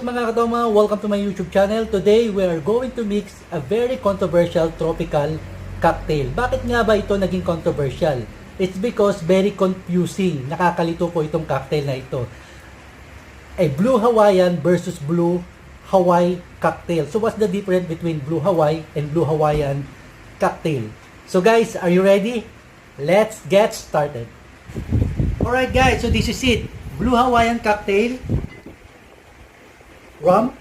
What's mga kadoma? Welcome to my YouTube channel. Today, we are going to mix a very controversial tropical cocktail. Bakit nga ba ito naging controversial? It's because very confusing. Nakakalito po itong cocktail na ito. A Blue Hawaiian versus Blue Hawaii cocktail. So what's the difference between Blue Hawaii and Blue Hawaiian cocktail? So guys, are you ready? Let's get started. Alright guys, so this is it. Blue Hawaiian cocktail. Rum,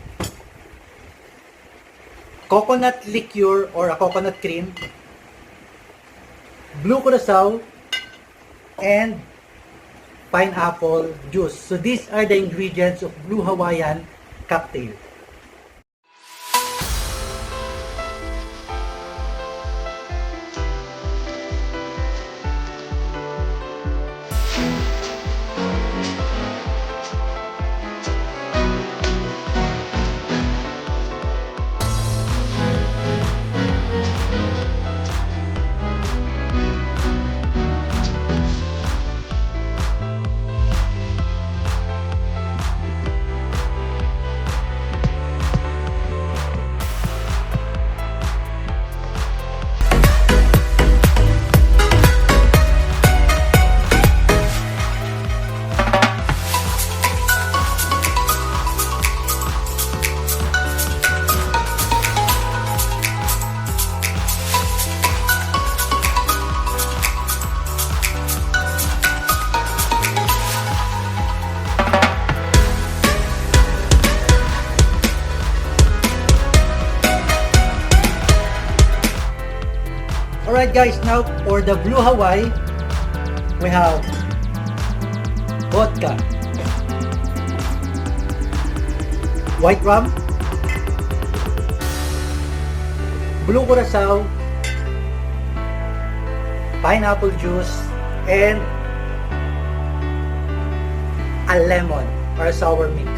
coconut liqueur or a coconut cream, blue curacao, and pineapple juice. So these are the ingredients of Blue Hawaiian cocktail. Alright guys, now for the Blue Hawaii, we have vodka, white rum, blue curacao, pineapple juice, and a lemon or a sour mix.